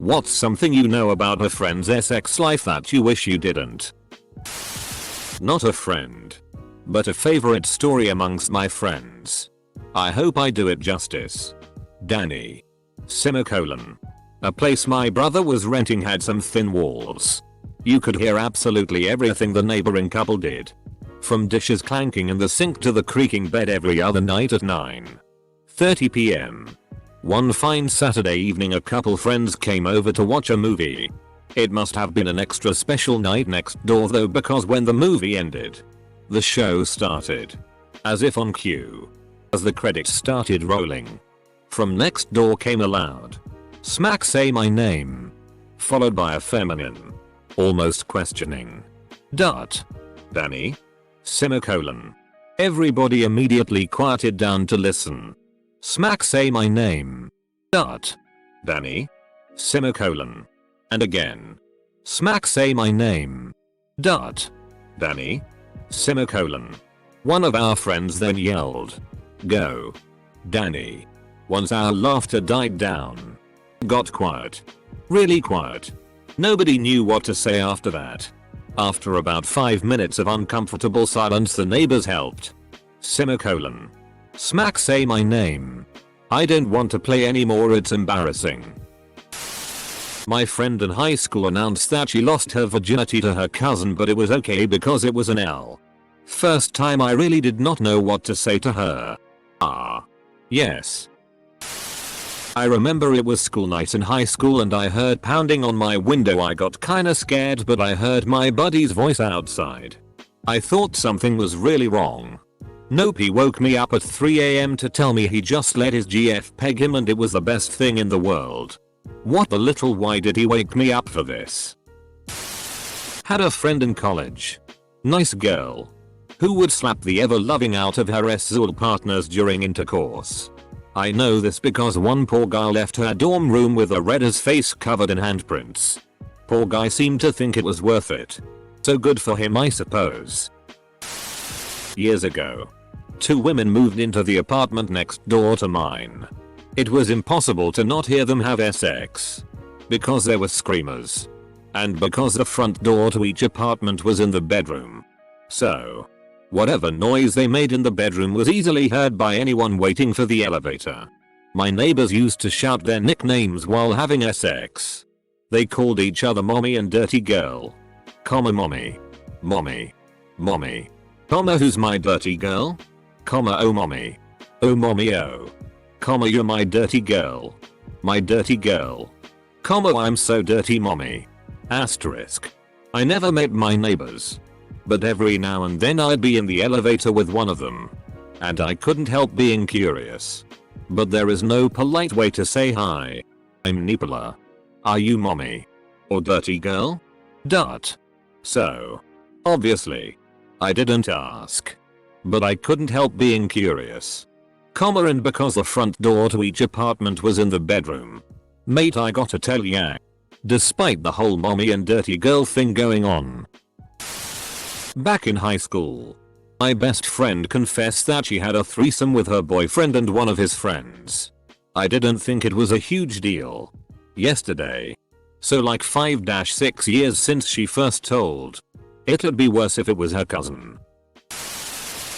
What's something you know about a friend's sex life that you wish you didn't? Not a friend, but a favorite story amongst my friends. I hope I do it justice. Danny. Semicolon. A place my brother was renting had some thin walls. You could hear absolutely everything the neighboring couple did. From dishes clanking in the sink to the creaking bed every other night at 9:30 p.m. One fine Saturday evening a couple friends came over to watch a movie. It must have been an extra special night next door though, because when the movie ended, the show started. As if on cue. As the credits started rolling, from next door came a loud "Smack say my name," followed by a feminine, almost questioning "Danny?" Semicolon. Everybody immediately quieted down to listen. "Smack say my name." "Danny?" Semicolon. And again. "Smack say my name." "Danny?" Semicolon. One of our friends then yelled, "Go, Danny." Once our laughter died down, got quiet. Really quiet. Nobody knew what to say after that. After about 5 minutes of uncomfortable silence the neighbors helped. Semicolon. "Smack say my name. I don't want to play anymore, it's embarrassing." My friend in high school announced that she lost her virginity to her cousin, but it was okay because it was an L. First time I really did not know what to say to her. Yes. I remember it was school night in high school and I heard pounding on my window. I got kinda scared, but I heard my buddy's voice outside. I thought something was really wrong. Nope, he woke me up at 3 a.m. to tell me he just let his GF peg him and it was the best thing in the world. What the little why did he wake me up for this? Had a friend in college. Nice girl. Who would slap the ever-loving out of her SZUL partners during intercourse. I know this because one poor guy left her dorm room with a red as face covered in handprints. Poor guy seemed to think it was worth it. So good for him, I suppose. Years ago, 2 women moved into the apartment next door to mine. It was impossible to not hear them have sex. Because there were screamers. And because the front door to each apartment was in the bedroom. So, whatever noise they made in the bedroom was easily heard by anyone waiting for the elevator. My neighbors used to shout their nicknames while having sex. They called each other mommy and dirty girl. Mommy. Mommy. Mommy. Who's my dirty girl? Oh mommy. Oh mommy oh. You're my dirty girl. My dirty girl. I'm so dirty mommy. Asterisk. I never met my neighbors. But every now and then I'd be in the elevator with one of them. And I couldn't help being curious. But there is no polite way to say hi. I'm Nicola. Are you mommy? Or dirty girl? So. Obviously. I didn't ask. But I couldn't help being curious. And because the front door to each apartment was in the bedroom. Mate, I gotta tell ya. Despite the whole mommy and dirty girl thing going on. Back in high school, my best friend confessed that she had a threesome with her boyfriend and one of his friends. I didn't think it was a huge deal. Yesterday. So like 5-6 years since she first told. It'd be worse if it was her cousin.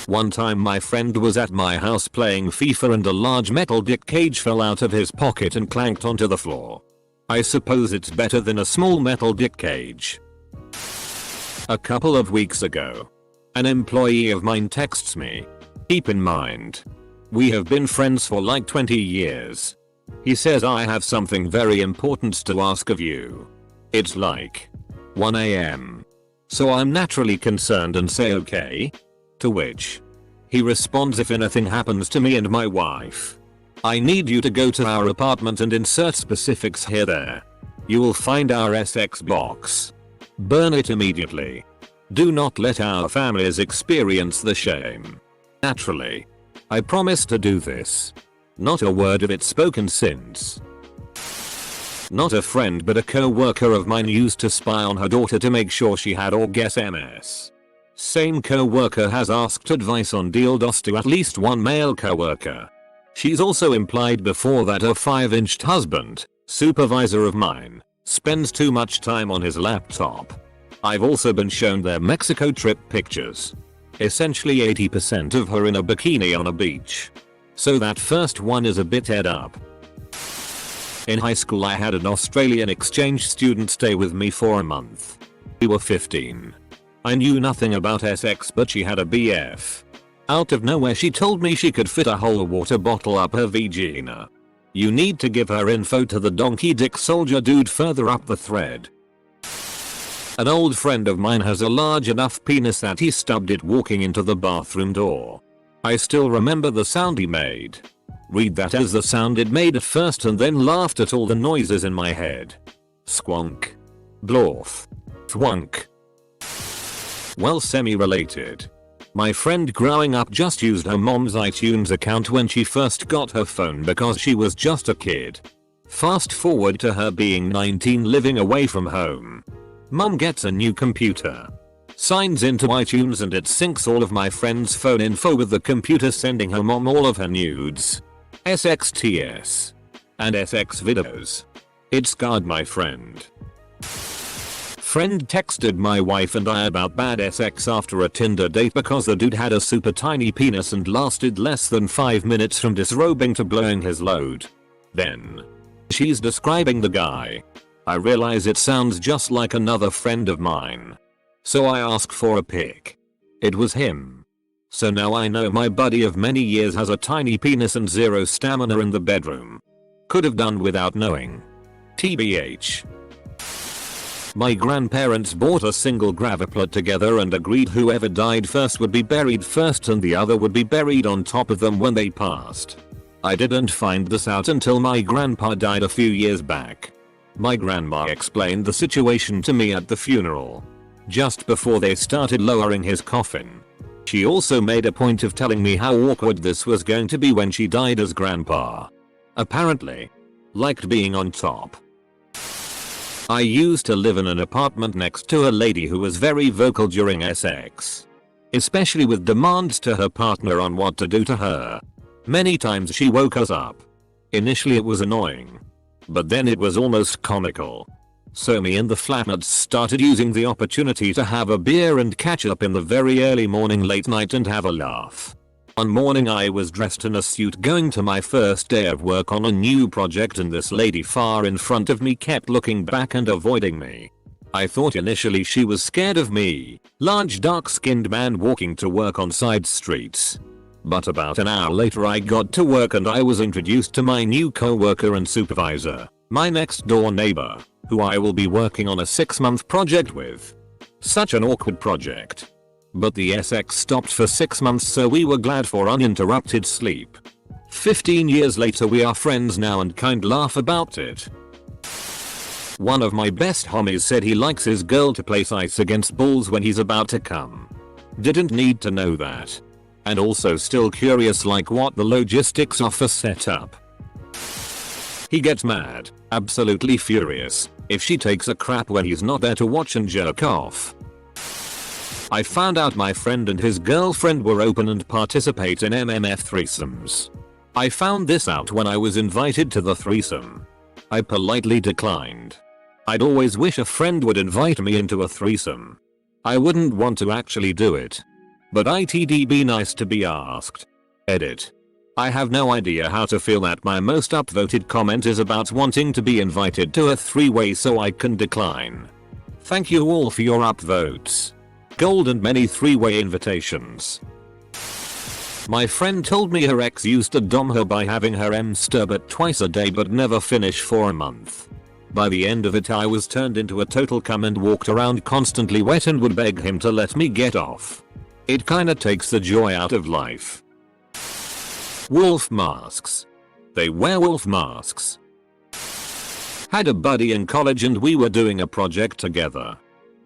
One time my friend was at my house playing FIFA and a large metal dick cage fell out of his pocket and clanked onto the floor. I suppose it's better than a small metal dick cage. A couple of weeks ago, an employee of mine texts me. Keep in mind, we have been friends for like 20 years. He says, I have something very important to ask of you. It's like 1 a.m. So I'm naturally concerned and say okay. To which he responds, if anything happens to me and my wife, I need you to go to our apartment and insert specifics here there. You will find our SX box. Burn it immediately. Do not let our families experience the shame. Naturally. I promise to do this. Not a word of it spoken since. Not a friend but a co-worker of mine used to spy on her daughter to make sure she had orgasms. Same co-worker has asked advice on dildos to at least one male co-worker. She's also implied before that her 5-inch husband Supervisor of mine spends too much time on his laptop. I've also been shown their Mexico trip pictures. Essentially 80% of her in a bikini on a beach. So that first one is a bit head up. In high school I had an Australian exchange student stay with me for a month. We were 15. I knew nothing about sex, but she had a BF. Out of nowhere she told me she could fit a whole water bottle up her vagina. You need to give her info to the donkey dick soldier dude further up the thread. An old friend of mine has a large enough penis that he stubbed it walking into the bathroom door. I still remember the sound he made. Read that as the sound it made at first and then laughed at all the noises in my head. Squonk. Blorf. Thwunk. Well, semi-related. My friend growing up just used her mom's iTunes account when she first got her phone because she was just a kid. Fast forward to her being 19 living away from home. Mom gets a new computer. Signs into iTunes and it syncs all of my friend's phone info with the computer, sending her mom all of her nudes, SXTS, and SX videos. It scarred my friend. Friend texted my wife and I about bad sex after a Tinder date because the dude had a super tiny penis and lasted less than 5 minutes from disrobing to blowing his load. Then she's describing the guy. I realize it sounds just like another friend of mine. So I ask for a pic. It was him. So now I know my buddy of many years has a tiny penis and zero stamina in the bedroom. Could have done without knowing. TBH. My grandparents bought a single graveplot together and agreed whoever died first would be buried first and the other would be buried on top of them when they passed. I didn't find this out until my grandpa died a few years back. My grandma explained the situation to me at the funeral, just before they started lowering his coffin. She also made a point of telling me how awkward this was going to be when she died, as grandpa apparently liked being on top. I used to live in an apartment next to a lady who was very vocal during sex, especially with demands to her partner on what to do to her. Many times she woke us up. Initially it was annoying, but then it was almost comical. So me and the flatmates started using the opportunity to have a beer and catch up in the very early morning, late night, and have a laugh. One morning I was dressed in a suit going to my first day of work on a new project, and this lady far in front of me kept looking back and avoiding me. I thought initially she was scared of me, large dark-skinned man walking to work on side streets. But about an hour later I got to work and I was introduced to my new co-worker and supervisor, my next door neighbor, who I will be working on a 6-month project with. Such an awkward project. But the SX stopped for 6 months, so we were glad for uninterrupted sleep. 15 years later we are friends now and kind laugh about it. One of my best homies said he likes his girl to place ice against balls when he's about to come. Didn't need to know that. And also still curious like what the logistics are for setup. He gets mad, absolutely furious, if she takes a crap when he's not there to watch and jerk off. I found out my friend and his girlfriend were open and participate in MMF threesomes. I found this out when I was invited to the threesome. I politely declined. I'd always wish a friend would invite me into a threesome. I wouldn't want to actually do it. But it'd be nice to be asked. Edit. I have no idea how to feel that my most upvoted comment is about wanting to be invited to a three-way so I can decline. Thank you all for your upvotes. Gold and many three-way invitations. My friend told me her ex used to dom her by having her masturbate twice a day but never finish for a month. By the end of it I was turned into a total cum and walked around constantly wet and would beg him to let me get off. It kinda takes the joy out of life. Wolf masks. They wear wolf masks. Had a buddy in college and we were doing a project together.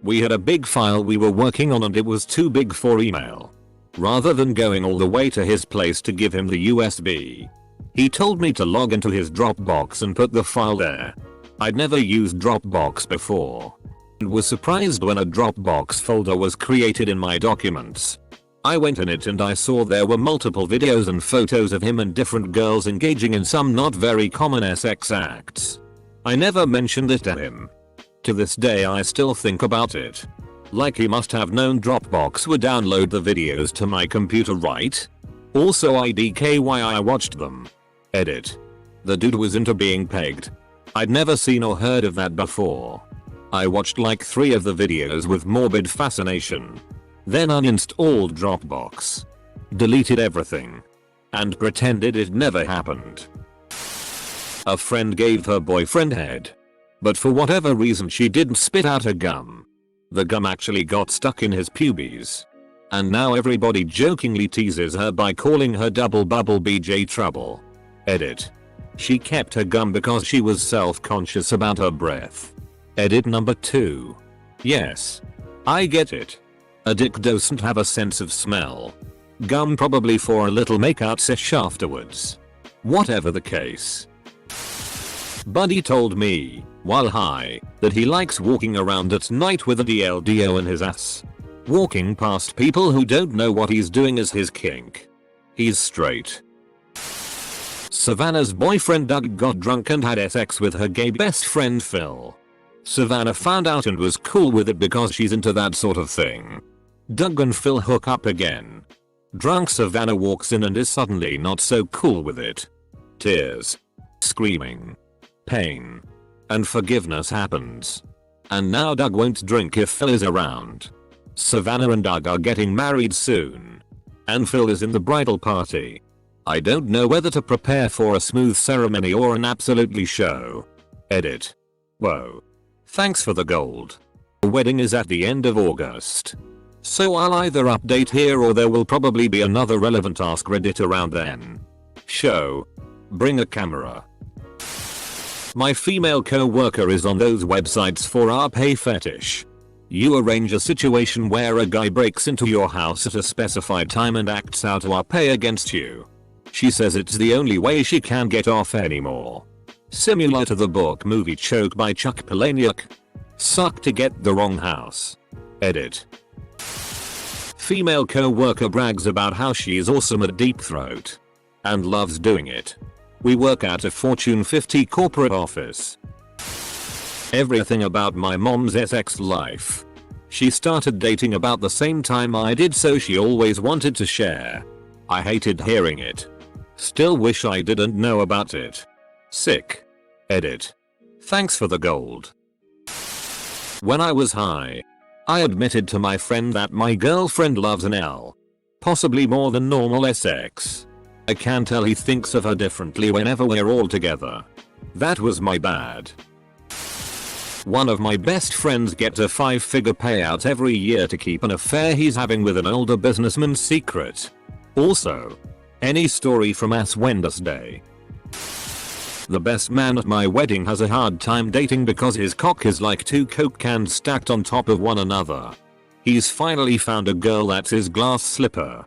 We had a big file we were working on and it was too big for email. Rather than going all the way to his place to give him the USB, he told me to log into his Dropbox and put the file there. I'd never used Dropbox before and was surprised when a Dropbox folder was created in my documents. I went in it and I saw there were multiple videos and photos of him and different girls engaging in some not very common sex acts. I never mentioned it to him. To this day I still think about it. Like he must have known Dropbox would download the videos to my computer, right? Also IDK why I watched them. Edit. The dude was into being pegged. I'd never seen or heard of that before. I watched like 3 of the videos with morbid fascination. Then uninstalled Dropbox. Deleted everything. And pretended it never happened. A friend gave her boyfriend head. But for whatever reason she didn't spit out her gum. The gum actually got stuck in his pubes. And now everybody jokingly teases her by calling her Double Bubble BJ Trouble. Edit. She kept her gum because she was self-conscious about her breath. Edit number 2. Yes. I get it. A dick doesn't have a sense of smell. Gum probably for a little makeout sesh afterwards. Whatever the case. Buddy told me, while high, that he likes walking around at night with a DLDO in his ass. Walking past people who don't know what he's doing is his kink. He's straight. Savannah's boyfriend Doug got drunk and had sex with her gay best friend Phil. Savannah found out and was cool with it because she's into that sort of thing. Doug and Phil hook up again. Drunk Savannah walks in and is suddenly not so cool with it. Tears. Screaming. Pain. And forgiveness happens. And now Doug won't drink if Phil is around. Savannah and Doug are getting married soon. And Phil is in the bridal party. I don't know whether to prepare for a smooth ceremony or an absolutely show. Edit. Whoa. Thanks for the gold. The wedding is at the end of August. So I'll either update here or there will probably be another relevant Ask Reddit around then. Show. Bring a camera. My female co-worker is on those websites for our pay fetish. You arrange a situation where a guy breaks into your house at a specified time and acts out our pay against you. She says it's the only way she can get off anymore. Similar to the book movie Choke by Chuck Palahniuk. Suck to get the wrong house. Edit. Female co-worker brags about how she is awesome at deep throat. And loves doing it. We work at a Fortune 50 corporate office. Everything about my mom's sex life. She started dating about the same time I did, so she always wanted to share. I hated hearing it. Still wish I didn't know about it. Sick. Edit. Thanks for the gold. When I was high, I admitted to my friend that my girlfriend loves an L. Possibly more than normal sex. I can tell he thinks of her differently whenever we're all together. That was my bad. One of my best friends gets a 5-figure payout every year to keep an affair he's having with an older businessman secret. Also, any story from Ass Wednesday. The best man at my wedding has a hard time dating because his cock is like 2 Coke cans stacked on top of one another. He's finally found a girl that's his glass slipper.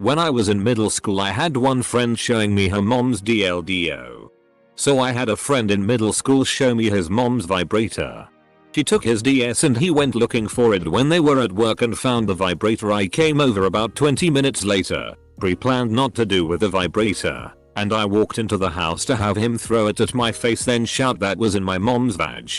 When I was in middle school I had one friend showing me her mom's DLDO. So I had a friend in middle school show me his mom's vibrator. She took his DS and he went looking for it when they were at work and found the vibrator. I came over about 20 minutes later, pre-planned not to do with the vibrator, and I walked into the house to have him throw it at my face then shout that was in my mom's vag.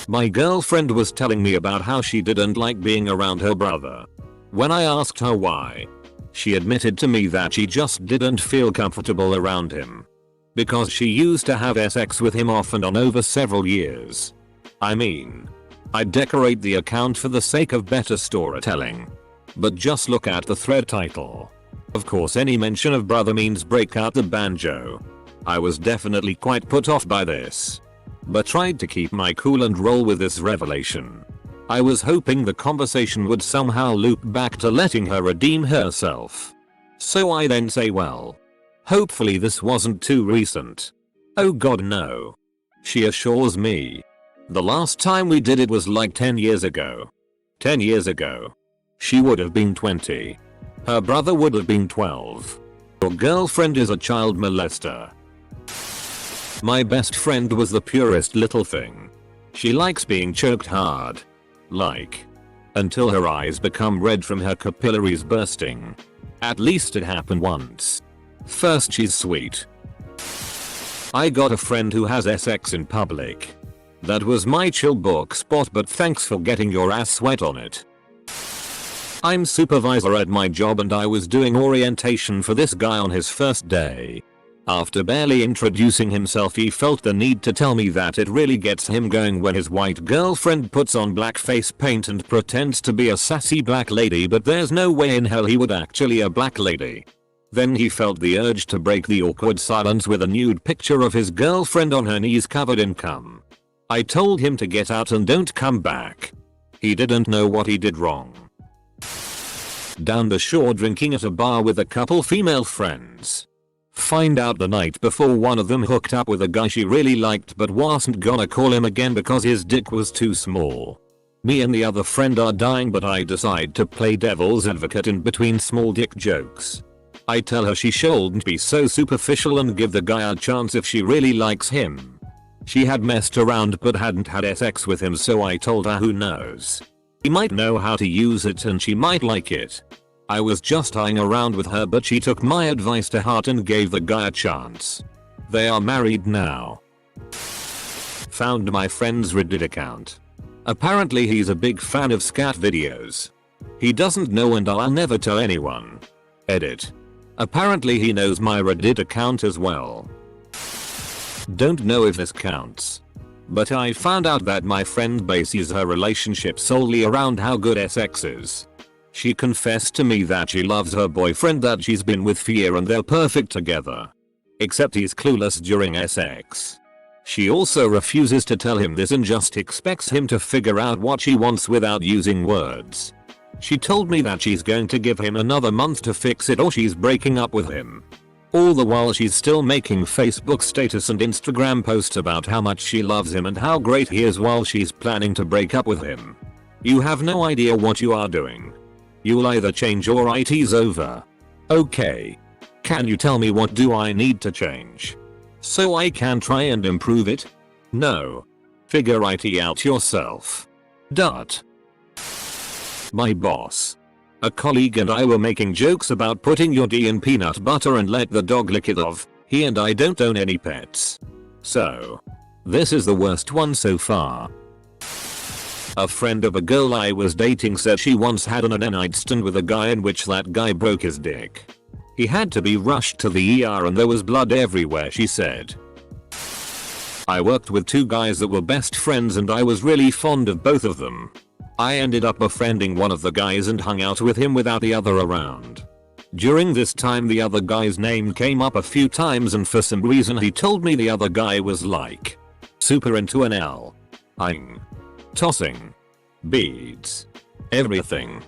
My girlfriend was telling me about how she didn't like being around her brother. When I asked her why, she admitted to me that she just didn't feel comfortable around him. Because she used to have sex with him off and on over several years. I mean, I'd decorate the account for the sake of better storytelling. But just look at the thread title. Of course any mention of brother means break out the banjo. I was definitely quite put off by this. But tried to keep my cool and roll with this revelation. I was hoping the conversation would somehow loop back to letting her redeem herself. So I then say, well, hopefully this wasn't too recent. Oh god no. She assures me. The last time we did it was like 10 years ago. 10 years ago. She would have been 20. Her brother would have been 12. Your girlfriend is a child molester. My best friend was the purest little thing. She likes being choked hard. Like. Until her eyes become red from her capillaries bursting. At least it happened once. First she's sweet. I got a friend who has SX in public. That was my chill book spot, but thanks for getting your ass wet on it. I'm supervisor at my job and I was doing orientation for this guy on his first day. After barely introducing himself, he felt the need to tell me that it really gets him going when his white girlfriend puts on black face paint and pretends to be a sassy black lady, but there's no way in hell he would actually a black lady. Then he felt the urge to break the awkward silence with a nude picture of his girlfriend on her knees covered in cum. I told him to get out and don't come back. He didn't know what he did wrong. Down the shore drinking at a bar with a couple female friends. Find out the night before one of them hooked up with a guy she really liked but wasn't gonna call him again because his dick was too small. Me and the other friend are dying, but I decide to play devil's advocate in between small dick jokes. I tell her she shouldn't be so superficial and give the guy a chance if she really likes him. She had messed around but hadn't had sex with him, so I told her who knows. He might know how to use it and she might like it. I was just eyeing around with her, but she took my advice to heart and gave the guy a chance. They are married now. Found my friend's Reddit account. Apparently he's a big fan of scat videos. He doesn't know and I'll never tell anyone. Edit. Apparently he knows my Reddit account as well. Don't know if this counts. But I found out that my friend bases her relationship solely around how good sex is. She confessed to me that she loves her boyfriend that she's been with for years and they're perfect together. Except he's clueless during sex. She also refuses to tell him this and just expects him to figure out what she wants without using words. She told me that she's going to give him another month to fix it or she's breaking up with him. All the while she's still making Facebook status and Instagram posts about how much she loves him and how great he is while she's planning to break up with him. You have no idea what you are doing. You'll either change or it's over. Okay. Can you tell me what do I need to change? So I can try and improve it? No. Figure it out yourself. Dot. My boss. A colleague and I were making jokes about putting your D in peanut butter and let the dog lick it off. He and I don't own any pets. So. This is the worst one so far. A friend of a girl I was dating said she once had an one-night stand with a guy in which that guy broke his dick. He had to be rushed to the ER and there was blood everywhere, she said. I worked with two guys that were best friends and I was really fond of both of them. I ended up befriending one of the guys and hung out with him without the other around. During this time the other guy's name came up a few times and for some reason he told me the other guy was like super into an L-ing. Tossing. Beads. Everything.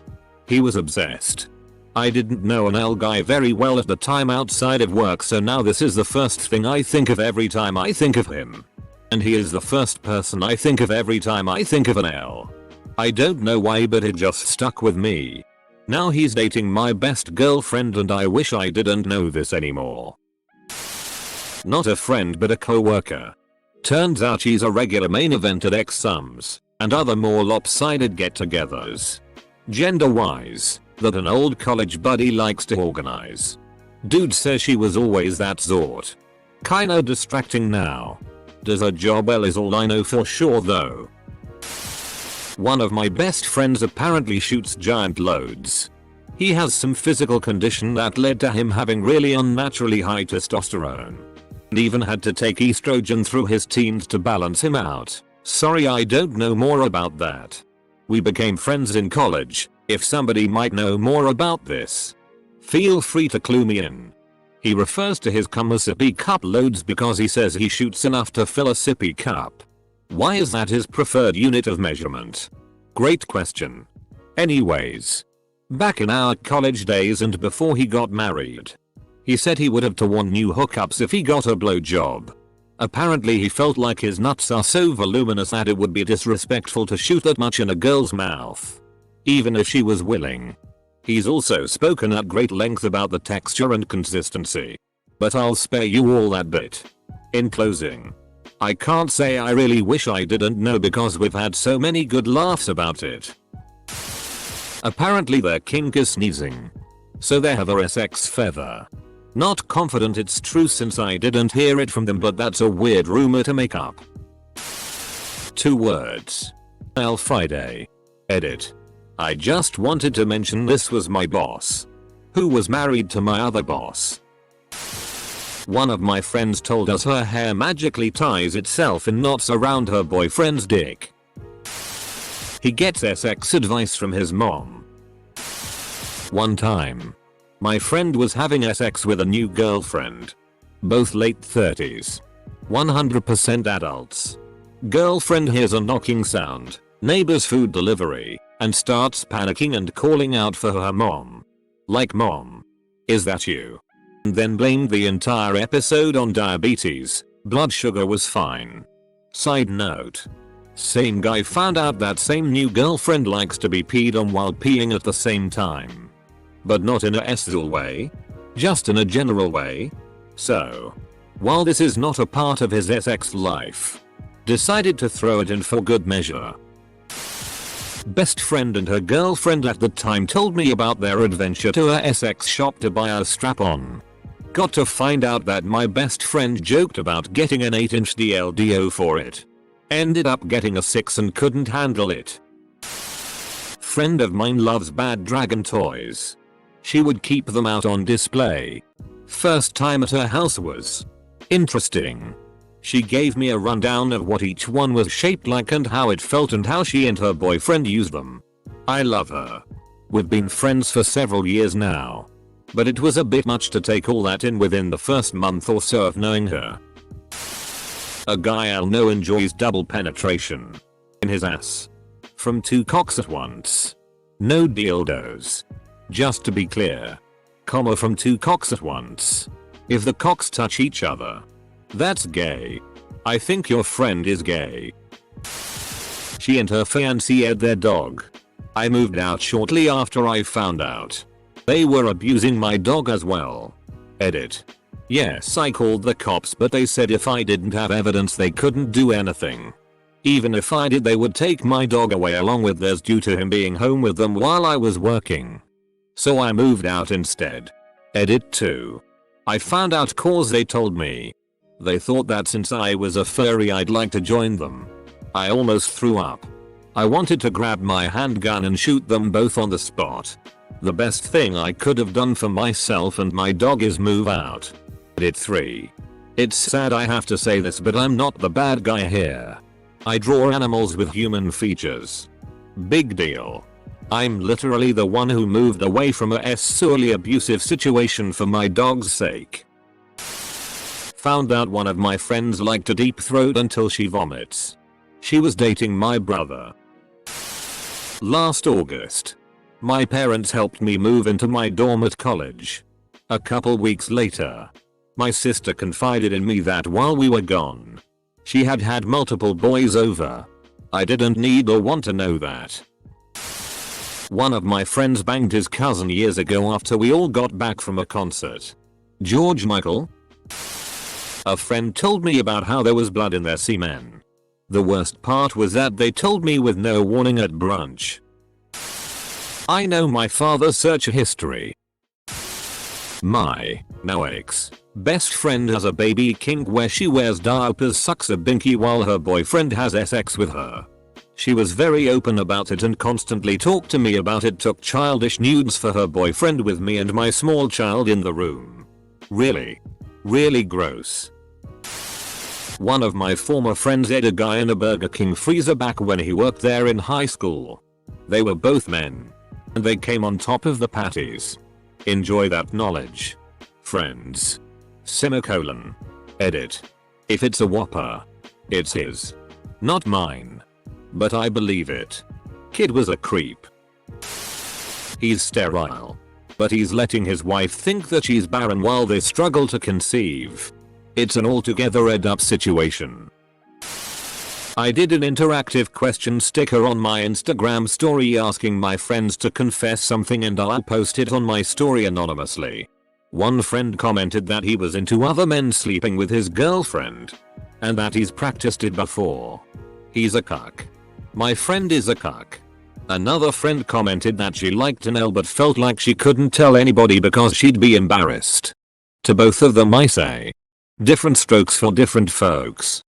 He was obsessed. I didn't know an L guy very well at the time outside of work, so now this is the first thing I think of every time I think of him. And he is the first person I think of every time I think of an L. I don't know why, but it just stuck with me. Now he's dating my best girlfriend and I wish I didn't know this anymore. Not a friend but a coworker. Turns out she's a regular main event at X-Sums and other more lopsided get-togethers. Gender-wise, that an old college buddy likes to organize. Dude says she was always that sort. Kinda distracting now. Does her job well is all I know for sure though. One of my best friends apparently shoots giant loads. He has some physical condition that led to him having really unnaturally high testosterone. And even had to take estrogen through his teens to balance him out. Sorry, I don't know more about that. We became friends in college. If somebody might know more about this, feel free to clue me in. He refers to his cum as sippy cup loads because he says he shoots enough to fill a sippy cup. Why is that his preferred unit of measurement? Great question. Anyways, back in our college days and before he got married, he said he would have to want new hookups if he got a blowjob. Apparently he felt like his nuts are so voluminous that it would be disrespectful to shoot that much in a girl's mouth, even if she was willing. He's also spoken at great length about the texture and consistency. But I'll spare you all that bit. In closing, I can't say I really wish I didn't know because we've had so many good laughs about it. Apparently their kink is sneezing. So they have a sex feather. Not confident it's true since I didn't hear it from them, but that's a weird rumor to make up. 2 words. L Friday. Edit. I just wanted to mention this was my boss, who was married to my other boss. One of my friends told us her hair magically ties itself in knots around her boyfriend's dick. He gets sex advice from his mom. One time, my friend was having sex with a new girlfriend. Both late 30s. 100% adults. Girlfriend hears a knocking sound, neighbor's food delivery, and starts panicking and calling out for her mom. Like, "Mom, is that you?" And then blamed the entire episode on diabetes. Blood sugar was fine. Side note. Same guy found out that same new girlfriend likes to be peed on while peeing at the same time. But not in a sexual way. Just in a general way. So, while this is not a part of his sex life, decided to throw it in for good measure. Best friend and her girlfriend at the time told me about their adventure to a sex shop to buy a strap-on. Got to find out that my best friend joked about getting an 8-inch DLDO for it. Ended up getting a 6 and couldn't handle it. Friend of mine loves bad dragon toys. She would keep them out on display. First time at her house was interesting. She gave me a rundown of what each one was shaped like and how it felt and how she and her boyfriend used them. I love her. We've been friends for several years now. But it was a bit much to take all that in within the first month or so of knowing her. A guy I'll know enjoys double penetration. In his ass. From 2 cocks at once. No dildos. Just to be clear. Comma, from 2 cocks at once. If the cocks touch each other, that's gay. I think your friend is gay. She and her fiancé had their dog. I moved out shortly after I found out. They were abusing my dog as well. Edit. Yes, I called the cops, but they said if I didn't have evidence they couldn't do anything. Even if I did, they would take my dog away along with theirs due to him being home with them while I was working. So I moved out instead. Edit 2. I found out cause they told me. They thought that since I was a furry I'd like to join them. I almost threw up. I wanted to grab my handgun and shoot them both on the spot. The best thing I could have done for myself and my dog is move out. Edit 3. It's sad I have to say this, but I'm not the bad guy here. I draw animals with human features. Big deal. I'm literally the one who moved away from a sorely abusive situation for my dog's sake. Found out one of my friends liked to deep throat until she vomits. She was dating my brother. Last August, my parents helped me move into my dorm at college. A couple weeks later, my sister confided in me that while we were gone, she had had multiple boys over. I didn't need or want to know that. One of my friends banged his cousin years ago after we all got back from a concert. George Michael? A friend told me about how there was blood in their semen. The worst part was that they told me with no warning at brunch. I know my father's search history. My now ex best friend has a baby kink where she wears diapers, sucks a binky while her boyfriend has sex with her. She was very open about it and constantly talked to me about it. Took childish nudes for her boyfriend with me and my small child in the room. Really gross. One of my former friends ate a guy in a Burger King freezer back when he worked there in high school. They were both men. And they came on top of the patties. Enjoy that knowledge. Friends. Semicolon. Edit. If it's a Whopper, it's his. Not mine. But I believe it. Kid was a creep. He's sterile. But he's letting his wife think that she's barren while they struggle to conceive. It's an altogether ed-up situation. I did an interactive question sticker on my Instagram story asking my friends to confess something, and I'll post it on my story anonymously. One friend commented that he was into other men sleeping with his girlfriend. And that he's practiced it before. He's a cuck. My friend is a cuck. Another friend commented that she liked Anel but felt like she couldn't tell anybody because she'd be embarrassed. To both of them I say, different strokes for different folks.